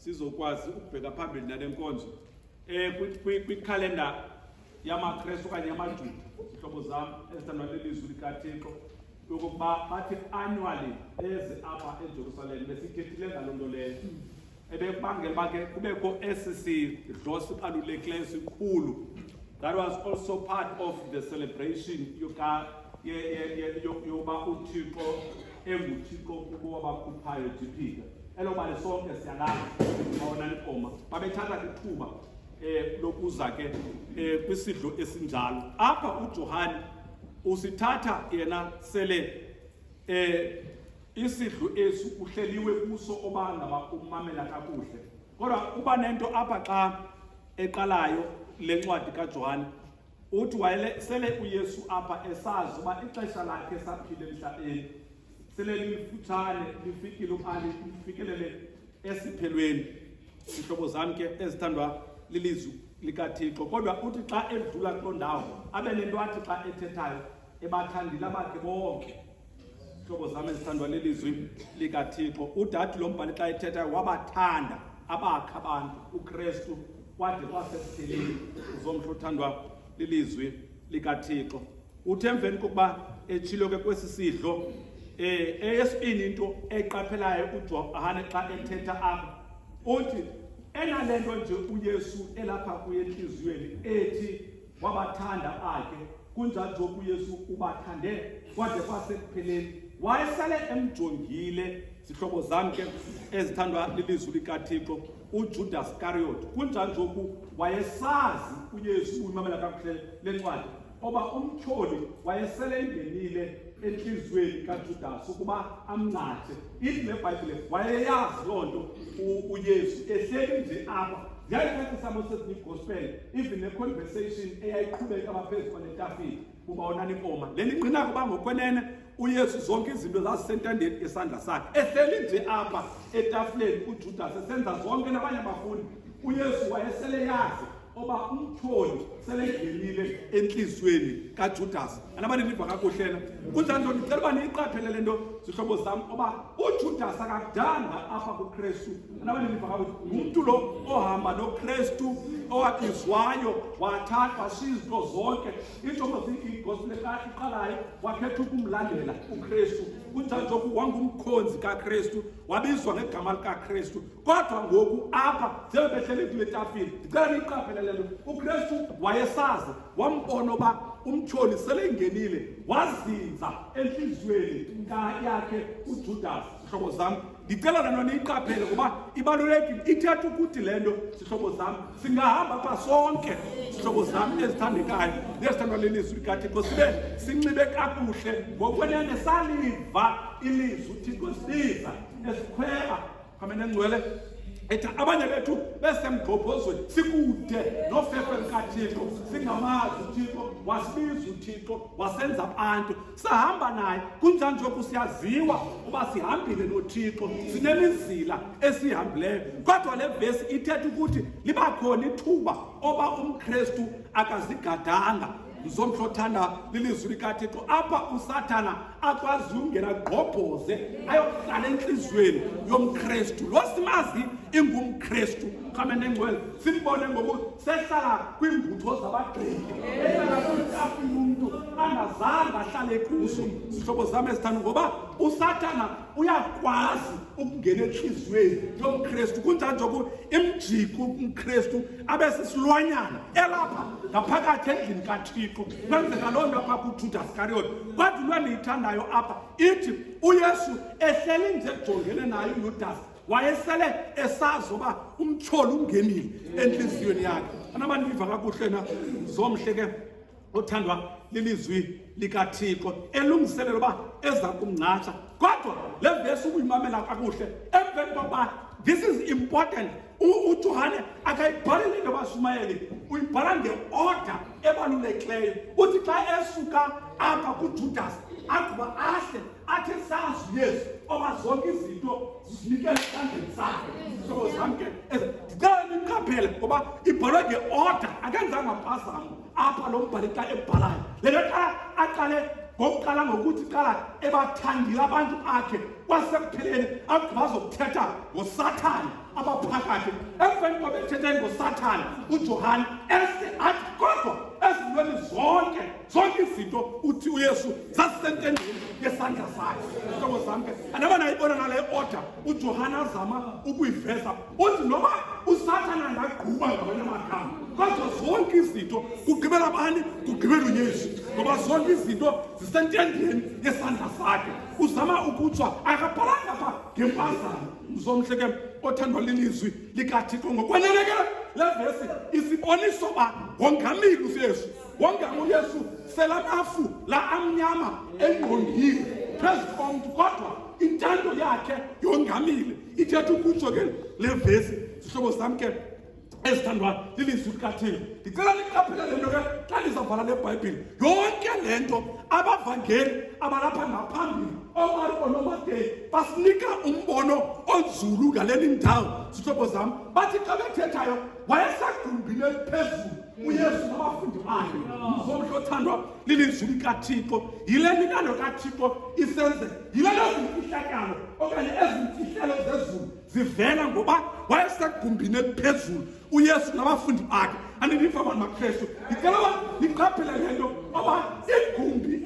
sizokwazi ukubheka phambili nale nkonzo kwikhalenda yamaKristu okanye yamaJuda ihlobo zami ezithandwa lelizwi likaThixo yokuba bathi annually eze apha eJerusalem besithethile ngaloo nto leyo ebekubangela uba ke kubekho esi sidlo sibalulekileyo sikhulu. That was also part of the celebration yokuba uThixo enguThixo kubo abakhuphayo jiphika eloba lesonke siyalazi bawona inkomo babethatha ithuba lokuza ke kwisidlo esinjalo. Apha uJohane usithatha yena sele isidlo esi uhleliwe kuso obangaba umamela kakuhle, kodwa kuba nento apha xa eqalayo lencwadi kaJohane uthi sele uYesu apha esazi uba ixesha lakhe saphila emhlabeni sele lifutshane lifikile ukali lifikelele esiphelweni. Ihlobo zami ke ezithandwa lilizwi likaThixo, kodwa uthi xa edlula kuloo ndawo abe nento athi xa ethethayo ebathandile abakhe bonke. Ihlobo zami ezithandwa lilizwi likaThixo, udathi lo mbhali xa ethethayo wabathanda abakhe abantu uKristu kwade kwasekupheleni. Uzomhlo uthandwa lilizwi likaThixo uthi emveni kokuba etshilo ke kwesi sidlo eyesibini into eyiqaphelayo uJohane xa ethetha apha uthi enalento nje uYesu elapha kuye enhliziyweni ethi wabathanda bakhe kunjalo nje uYesu ubathande kwade kwasekupheleni. Wayesele emjongile zihlobo zami ke ezithandwa lilizwi likaThixo uJudas Iscariot kunjalo nje wayesazi uYesu uyimamela kakuhle lencwadi oba umtyholi wayesele ingenile enhliziyweni kaJudas ukuba amnqathe. Ithi le Bible wayeyazi loo nto uYesu ehleli nje apha yayithatha Moses gospel even a conversation eyayiqhubeka abaphezu kwanetafile kuba onani inkomo leli igcina kuba ngokwenene uYesu zonke izinto zasentandeni esandla sakhe ehleli nje apha etafuleni uJudas esenza zonke nabanye abafundi. uYesu wayesele yazi oba umtyholi selengenile enhliziyweni kaJudas. Anabani niva kakuhle na kunjalo ngicela uba niyiqaphele le nto zihlobo zami oba uJudas akadanga apha kuKristu. Anabani niva kakuhle umuntu lo ohamba noKristu owabizwayo wathathwa sizinto zonke injongo igospel iqalayo wakhetha ukumlandela uKristu kunjalo nje wangumkhonzi kaKristu wabizwa ngegama likaKristu, kodwa ngoku apha sebehlele kwetafile. Ndicela niyiqaphele le nto uKristu wayesazi wambona oba umtyholi selengenile wazinza enhliziyweni yakhe uJudas. Zihlobo zami ndicela lento niyiqaphele ngoba ibalulekile ithetha ukuthi le nto zihlobo zami singahamba apha sonke zihlobo zami ezithandekayo nezithandwa lelizwi likaThixo sibe sinxibe kakuhle ngokwenene saliva ilizwi uThixo sibiza esikhwela kamene ngcwele ethi abanye bethu besemgqobhozweni sikude nofefe likaThixo singamazi uThixo wasibiza uThixo wasenza abantu sahamba naye kunjalo nje siyaziwa uba sihambile noThixo sinemizila esihambileyo. Kodwa le verse ithetha ukuthi liba khona ithuba oba umKristu akazigadanga. Ngizomhlothanda lilizwi likaThixo apha uSathana akwazi ungena gqobhoze ayohlala enhliziyweni yomKristu lo simazi ingumKristu kamene ngcwele simbone ngokuthi sehlala kwimbutho zabagqeki eyakuthi umuntu angazange ahlale kuso. Zihlobo zami ezithanda ngoba uSathana uyakwazi ukungena enhliziyweni yomKristu kunjalo nje imjiko umKristu abe sisilwanyana elapha ngaphakathi endlini kaThixo. Kwenzeka loo nto apha kuJudas Iscariot. Kodwa loo ndiyithandayo apha ithi uYesu ehleli nje ejongene naye uJudas wayesele esazi uba umtyholi ungenile enhliziyweni yakhe. Anabani niva kakuhle na zomhle ke othandwa lilizwi likaThixo elungiselela uba eza kumnqatsha. Kodwa le verse ukuyimamela kakuhle emveni kokuba this is important uJohane akayibhali le nto bashumayeli uyibhala ngeorder ebalulekileyo. Uthi xa esuka apha kuJudas akuba ahle athi sazi Yesu oba zonke izinto zinikele esandleni sakhe. So zonke ndicela niqaphele ngoba ibhalwe ngeorder akenzanga phazamo apha lo mbhali xa ebhalayo. Le nto xa aqale ngokuqala ngokuthi qala ebathandile abantu akhe kwasekupheleni bazokuthetha ngoSathane abaphakathi emveni kwabethetheni ngoSathane uJohane athi kodwa ezintweni zonke izinto uthi uYesu zasisentendeni yesandla sakhe. Hlobo zami ke anaba nayibona nale order uJohane azama ukuyiveza uthi noma uSathane angaqhuba ngamanye amagama kodwa zonke izinto kugqibela bani kugqibela uYesu ngoba zonke izinto zisentendeni yesandla sakhe. Uzama ukuthwa akabhalanga pha ngempazamo mzomhle ke othandwa lilizwi likaThixo ngokwaneleke le vesi isiboniso ba wongamile uYesu uYesu selamafu la amnyama engqondile phezu komntu kodwa intando yakhe yongamile ithetha ukutsho ke le vesi sihlobo sami ke ezithandwa lilizwi likaThixo. Ndicela niqaphele le nto ke xa ndizabhala le Bhayibhile yonke le nto abavangeli abalapha ngaphambili oMarko noMateyu basinika umbono onzulu ngaleli ndawo. Sihlobo zami bathi xa bethethayo wayesegumbini eliphezulu uYesu nabafundi bakhe. Mzomhle othandwa lilizwi likaThixo yile mikando kaThixo isenze yile zimfihlakalo okanye ezimfihlelo zezulu zivela ngoba wayesegumbini eliphezulu uYesu nabafundi bakhe. Andiniva abantu bakristu ndicela niqaphele le nto oba igumbi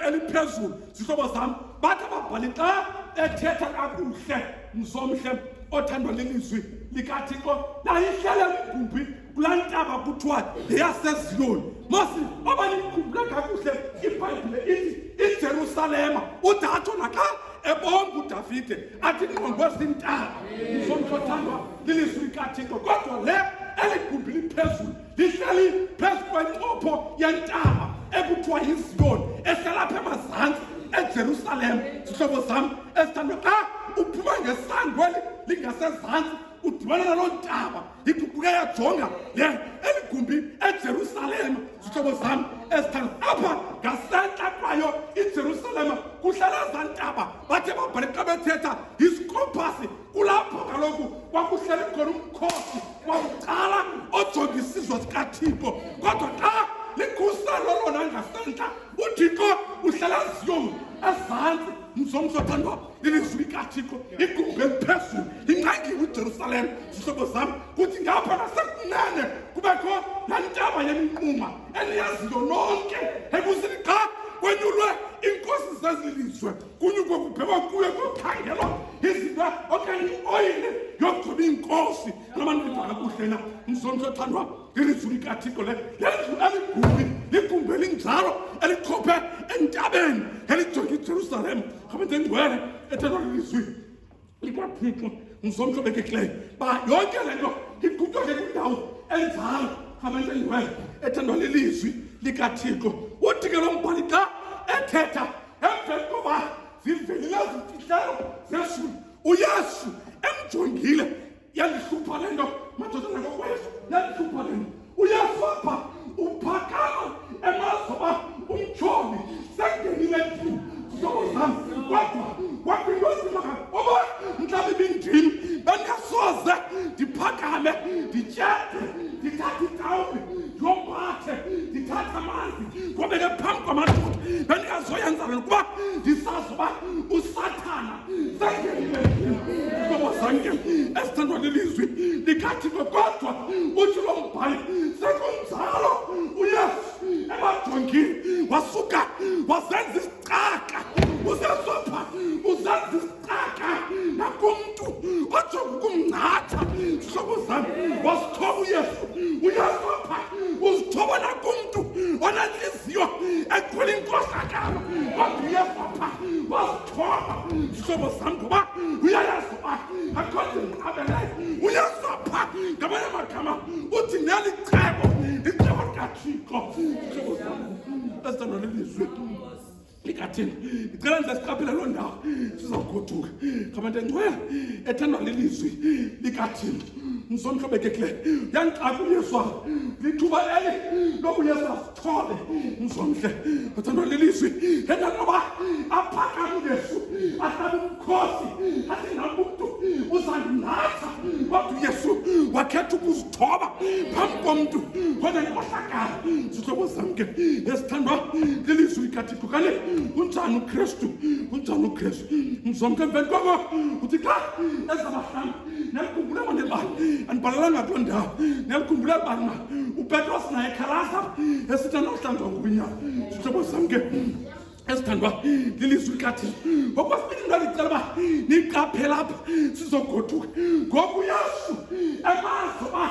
eliphezulu zihlobo zami bathi ababhali xa ethetha kakuhle mzomhle othandwa lilizwi likaThixo nayihlele igumbi kulaa ntaba kuthiwa yeyaseziyoni. Masi abanikhumbula kakuhle iBhayibhile ithi iJerusalema udatsho naxa ebonga uDavide athi ngqongwe zintaba mzomhle othandwa lilizwi likaThixo kodwa le eligumbi liphezulu lihleli phezu kwencopho yentaba ekuthiwa yiZiyoni eselapha emazantsi eJerusalem. Zihlobo zami ezithandwa xa uphuma ngesangweni lingasezantsi udibana naloo ntaba iguquke yajonga le eligumbi eJerusalem. Zihlobo zami ezithandwa apha ngasentla kwayo iJerusalem kuhlala ezaa ntaba bathi babhali xa bethetha yiSkophasi kulapho kaloku kwakuhleli khona umkhosi wakuqala ojonga isizwe sikaThixo kodwa xa likhuselo lona ngasentla uThixo uhlala eZiyoni ezantsi. Mzomhle othandwa lilizwi likaThixo igumbi eliphezulu ingqangiwe iJerusalem. Zihlobo zami kuthi ngapha ngasekunene kubekho laa ntaba yeminquma eniyaziyo nonke ekuzini xa kwenyulwe inkosi zezilizwe kunyukwe kubhekwa kuyo kukhangelwa izinto okanye ioyile yogcoba inkosi. Namandiva kakuhle na mzomhle othandwa lilizwi likaThixo lendlu eligumbi ligumbi elinjalo elichophe entabeni elijonge iJerusalem. Abantu engcwele ethandwa lilizwi likaThixo mzomhle obekekileyo ba yonke le nto iqhutywe kwindawo enjalo. Abantu engcwele ethandwa lilizwi likaThixo uthi ke lo mbhali xa ethetha emveni koba zivelile zimfihlelo zezulu uYesu emjongile yandihlupha le nto madodana kokwethu yandihlupha le nto uYesu apha uphakama emazoba umtyhomi sengenile ndini. Zihlobo zami kodwa kwakwinto ezimaka oba mhlawumbi ibindim bendingasoze ndiphakame ndityede ndithathe itawuli ndiyombathe ndithathe amanzi ngobeke phambi kwamadoda bendingazoyenza le kuba ndisazi uba uSathana sengenile ndini. Zihlobo zami ke ezithandwa lilizwi likaThixo kodwa uthi lo mbhali sekunjalo uYesu ebajongile wasuka wazenza isicaka uzesopha uzenza isicaka nakumntu ojonga ukumnqatha. Zihlobo zami wasithoba uYesu apha uzithoba nakumntu onentliziyo egcwele inkohlakalo kodwa uYesu apha wasithoba. Zihlobo zami ngoba uyayazi uba akho ndimqabeleyo uYesu apha ngamanye amagama uthi neli cebo licebo likaThixo. Zihlobo zami ezithandwa lilizwi likaThixo ndicela ndizasiqaphela loo ndawo sizawugoduka. Ngabantu engcwele ethandwa lilizwi likaThixo mzomhle obekekileyo yandixaka uYesu apha lithuba eli loba uYesu asithobe mzomhle othandwa lilizwi endala noba aphakame uYesu ahlabe umkhosi athi nakumntu uzandinatha kodwa uYesu wakhetha ukuzithoba phambi komntu kodwa inkohlakala. Zihlobo zam ke esithandwa lilizwi likaThixo. Kale unjani uKristu? Unjani uKristu? Mzonke emveni koko uthi xa ezabahlanga nelikhumbula mandibani andibhalelanga kuloo ndawo nelikhumbula bani na uPetros naye ekhalaza esithi anohlanjwa ngubunyama. Zihlobo zam ke esithandwa lilizwi likaThixo. Okwesibili ndalicela uba niqaphele apha sizogoduka ngoku uYesu emazi uba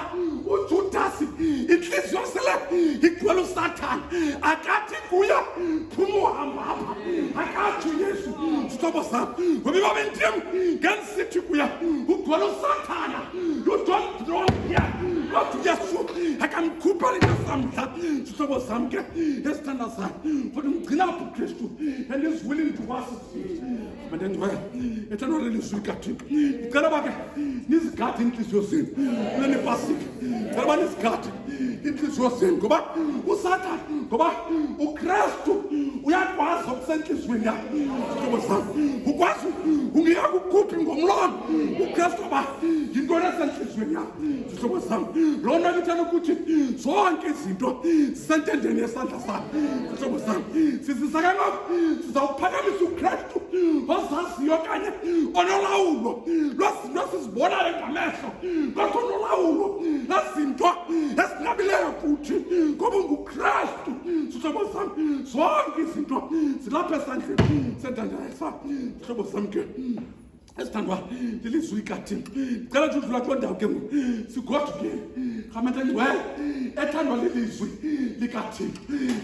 uJudasi intliziyo sele igcwele uSathane akathi kuye phuma uhamba apha akathi uYesu. Zihlobo zam ngoba iba bendim ngenisithi kuye ugcwele uSathane you don't belong here kodwa uYesu akamkhupha lingasamhla. Zihlobo zam ke esithanda zam kodwa umgcina apho uKristu and is willing to wash his feet. But then it's not really sweet at him. This cat into your sin. Then the basic. Tell me this cat into your sin. Go back. Who Satan? Go back. Who crashed to? We are was upset this way. Who was who we are cooking from long? Who crashed over? You go to send this way. So was some. Lord, I tell you, so on case you don't send it in your Santa San. So was some. Since the second sizawuphakamiswa uKristu ozaziyo kanye onolawulo lwasizibona ngamehlo kodwa onolawulo lazinto ezinabileyo kuthi ngoba nguKristu. Zihlobo zam zonke izinto zilapha esandleni sentandaza. Zihlobo zam ke esithandwa lilizwi likaThixo. Cela ukuthi udlula kuloo ndawo ke ngoku sigoduke ngamathandwe ethandwa lilizwi likaThixo.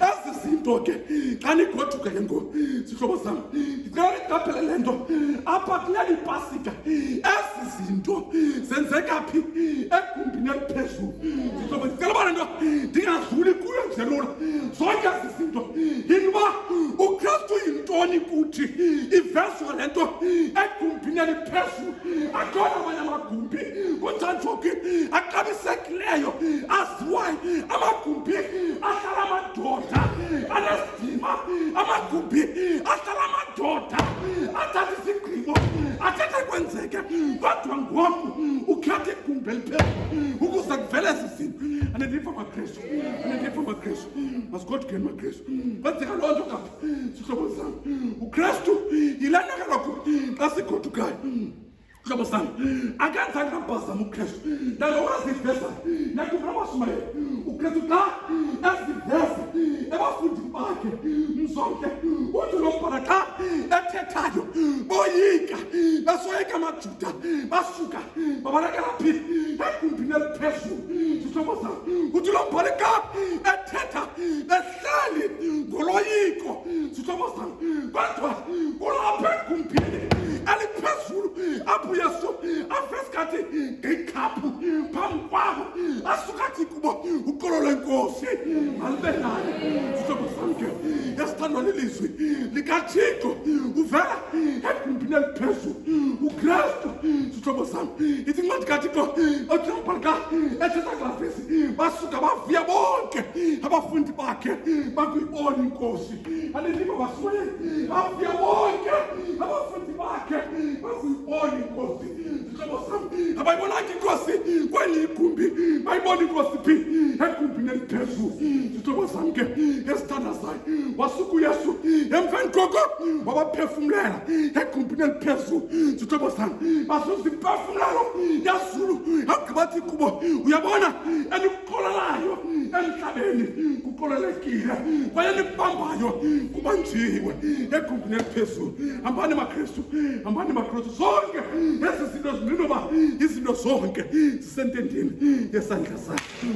Ezi zinto ke xa nigoduke ke ngoku zihlobo zam ndicela niqaphele le nto apha kuleli pasika. Ezi zinto zenzeka phi? Egumbini eliphezulu. Zihlobo ndicela uba le nto ndingazuli kuyo nje lula. Zonke ezi zinto yintoba uKristu yintoni kuthi ivezwa le nto egumbini eliphezulu. Akhona amanye amagumbi kunjanjoki axabisekileyo aziwayo. Amagumbi ahlala amadoda anesidima. Amagumbi ahlala amadoda athatha isigqibo athethe kwenzeke. Kodwa ngoku ukhethe igumbi eliphezulu ukuze kuvele ezi zinto. Andifa maKristu. Andifa maKristu. Masigoduke maKristu. Kwenzeka loo nto kapha. Zihlobo zam uKristu yilana kaloku xa sigodukayo. Zihlobo zam akenzanga mpazamo uKristu nangowaziveza nakubula bashumayeli uKristu xa eziveza ebafundi bakhe mzonke uthi lombhalo xa ethethayo boyika basoyika amaJuda basuka babalekela phi egumbini eliphezulu. Zihlobo zam uthi lombhalo xa ethetha behleli ngoloyiko. Zihlobo zam kodwa kulapha egumbini eliphezulu apho Yesu afeskathi ngekhaphu phambi kwabo asukathi kubo uqolo lenkosi alibe nayo. Zihlobo zam ke esithandwa lilizwi likaThixo uvela egumbini eliphezulu uKristu. Zihlobo zam ithi incwadi kaThixo othi lombhalo xa ethetha kulafesi basuka bavuya bonke abafundi bakhe bakuyibona inkosi. Andiba bashumayeli bavuya bonke abafundi bakhe bakuyibona inkosi. Zihlobo zam abayibonanga inkosi kwenye igumbi bayibona inkosi phi egumbini eliphezulu. Zihlobo zam ke esithanda zayo wasuka uYesu emveni koko wabaphefumlela egumbini eliphezulu. Zihlobo zam basuza imphefumlelo yazulu agqibathi kubo uyabona enikuqolelayo emhlabeni kuqolelekile kwaye nikubambayo kubanjiwe egumbini eliphezulu. Hambani maKristu. Hambani maKristu. Zonke ezi zinto zininoba izinto zonke zisentendeni yesandla sakhe.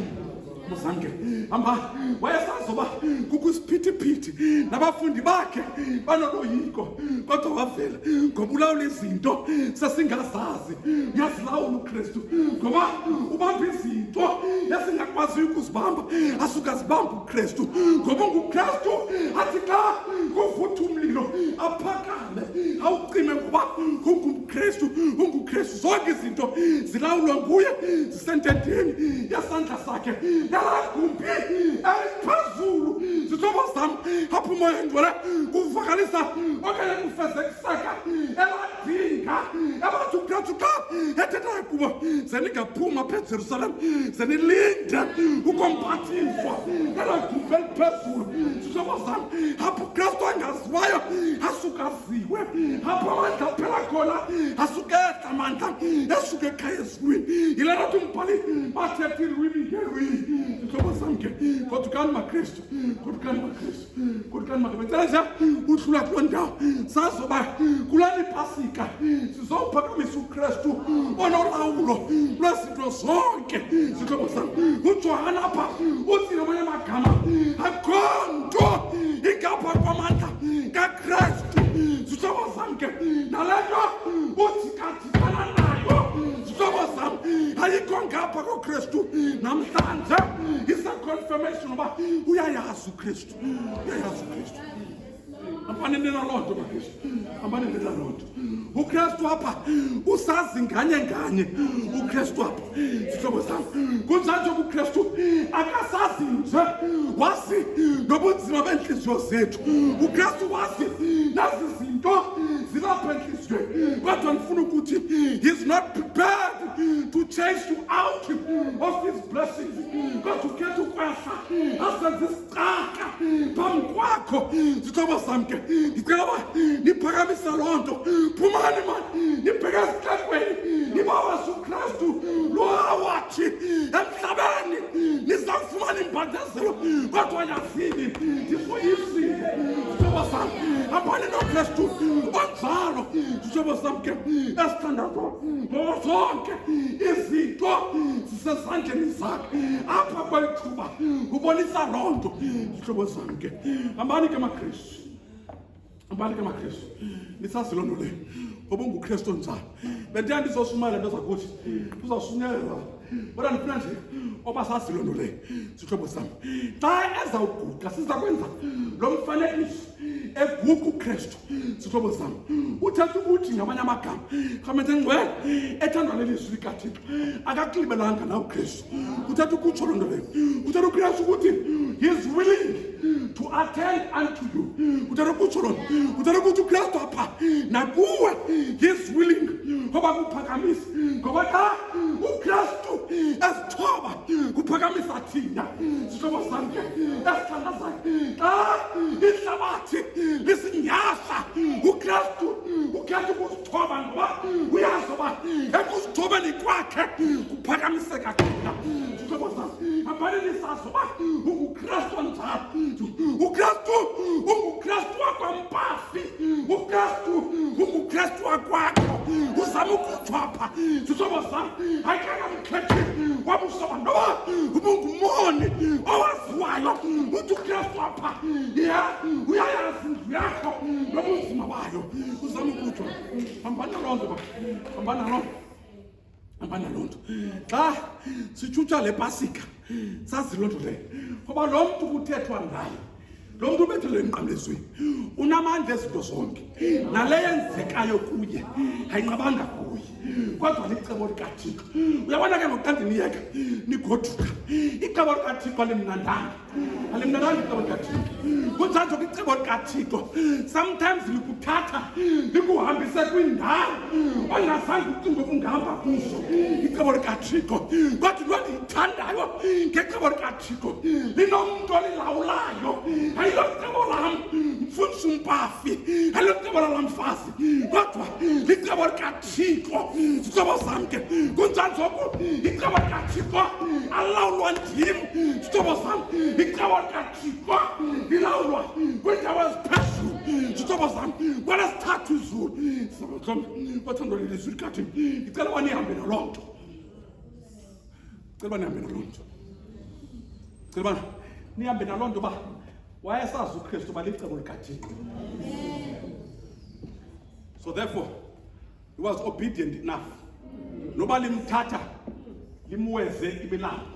Muzange hamba wayesazoba kukusiphithiphithi nabafundi bakhe banoloyiko kodwa wavela ngoba ulawula izinto sesingazazi. Uyazilawula uKristu ngoba ubamba izinto esingakwaziyo ukuzibamba asuka zibamba uKristu ngoba nguKristu athi xa kuvutha umlilo aphakame awucime ngoba unguKristu. Zonke izinto zilawulwa nguye zisentendeni yesandla sakhe. elagumbi eliphezulu zihlobo zami apho umoya ngcwele kuvakalisa okanye kufezekiseka eladinga abantu kuqathuka ethetha kubo seningaphuma phe Jerusalem senilinde ukomphathiswa elagumbi eliphezulu zihlobo zami apho Kristu angaziwayo asukaziwe apho amandla phela khona asuketha amandla esuke ekhaya ezulwini yilenathi umbhali bathethi ilwimi ngelwimi zihlobo zami ke kodukani makristu ngicela nje udlula kulo ndawo sazoba kulani Pasika sizophakamisa uKristu onolawulo lwezinto zonke zihlobo zami uJohana apha uthi ngamanye amagama akho nto ingapha kwamandla kaKristu zihlobo zami ke nalento uthi kathana nayo zihlobo zami ayikho ngapha koKristu namhlanje isa confirmation uba uyayazi uKristu amfanele nalonto bakristu amfanele nalonto uKristu apha usazi nganye uKristu apha zihlobo zami kunjanje uKristu akasazi nje wazi nobunzima benhliziyo zethu uKristu wazi nazi izinto zilapha enhliziyweni kodwa ngifuna ukuthi he's not prepared to chase you out of his blessings kodwa ukhetha ukwehla asenze isicaka phambi kwakho zihlobo zami ke ngicela uba niphakamisa loo nto phumani mani nibheke esixekweni nibawazi uKristu lo awathi emhlabeni nizawufumana imbandezelo kodwa yazini ndifoyisile zihlobo zami hambani noKristu onjalo zihlobo zami ke esithandazo zonke izinto zisezandleni zakhe apha kwelithuba ubonisa loo nto zihlobo zami ke hambani ke makristu nisazi loo nto leyo ngoba unguKristu njalo bendithanda ndizosumela nto zakuthi uzawusunyelelwa kodwa ndifuna nje oba sazi loo nto leyo zihlobo zami xa ezawuguqa siza kwenza lo mfanekiso eguqa uKristu zihlobo zami uthetha ukuthi ngamanye amagama kamente ngcwele ethandwa lelizwi likaThixo akakulibelanga na uKristu uthetha ukutsho loo nto leyo uthetha uKristu ukuthi he is willing to attend unto you uthetha ukutsho loo nto uthetha ukuthi uKristu apha nakuwe he is willing ngoba kuphakamisa ngoba xa uKristu esithoba kuphakamisa thina zihlobo zami esithandazayo xa ihlabathi lisinyasa uKristu ukhetha ukusithoba ngoba uyazi uba ekusithobeni kwakhe kuphakamiseka khona zihlobo zami hambani nisazi uba unguKristu onjalo uKristu unguKristu wakwaMpasi uKristu unguKristu wakwakho uzama ukuthwapha zihlobo zami ayikangamkhethi wabusoba noba ubungumoni owaziwayo uthi uKristu apha uyayazi indlu yakho nobunzima bayo uzama ukuthwa hambani naloo nto xa sitshutsha le Pasika sazi loo nto leyo ngoba lo mntu kuthethwa ngayo lo mntu ubethele emnqamlezweni unamandla ezinto zonke nale yenzekayo kuye ayinqabanga kuye kodwa licebo likaThixo uyabona ke ngoku xa ndiniyeka nigoduka icebo likaThixo alimnandanga icebo likaThixo kunjalo ke icebo likaThixo sometimes likuthatha likuhambise kwindawo ongazange ucinga ukungahamba kuzo icebo likaThixo kodwa lo ndiyithandayo ngecebo likaThixo linomntu olilawulayo ayilo cebo lam mfundisi uMpafi ayilo cebo lamfazi kodwa licebo likaThixo zihlobo zami ke kunjani zoku icebo likaThixo alawulwa ndim zihlobo zami icebo likaThixo lilawulwa kwindawo eziphezulu zihlobo zami kwalesithathu izulu bathandwa lelizwi likaThixo ngicela uba nihambe naloo nto nihambe naloo nto uba wayesazi uKristu uba licebo likaThixo. So therefore he was obedient enough noba limthatha limweze imilambo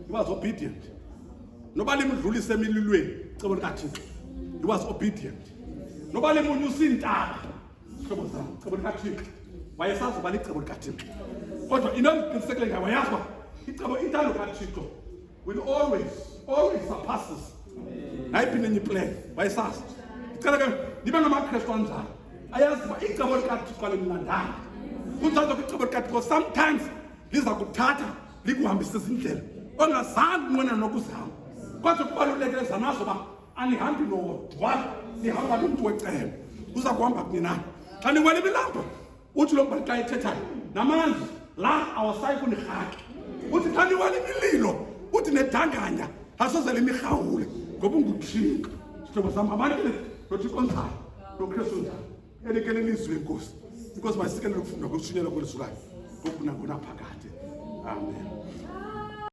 he was obedient noba limdlulise emililweni icebo likaThixo he was obedient noba limunyusa iintaba icebo likaThixo wayesazi uba licebo likaThixo kodwa into endiqinisekile ngayo wayazi uba icebo intando kaThixo will always surpass us. Nayiphi nenye plan bayisazi. Ngicela ke nibe ngamaKristu anjalo. Ayazi uba icebo likaThixo limnandanga. Kunjalo ke icebo likaThixo sometimes liza kuthatha likuhambise izindlela ongazange unqwenela nokuzihamba. Kodwa kubalulekile zanazo ba anihambi nodwa, nihamba nomuntu wecebo. Uza kuhamba kunina. Xa niwela imilambo uthi lo mbali xa ethethayo namanzi la awasayi kunirhaka. Uthi xa niwela imililo uthi nedanganya asoze limirhawule ngoba unguThixo. Sihlobo sami abantu noThixo onjalo noKristu onjalo elikele ilizwi lenkosi. Inkosi masikelele ukufunda kokushunyelwa kwelizwi layo ngoku naphakade. Amen.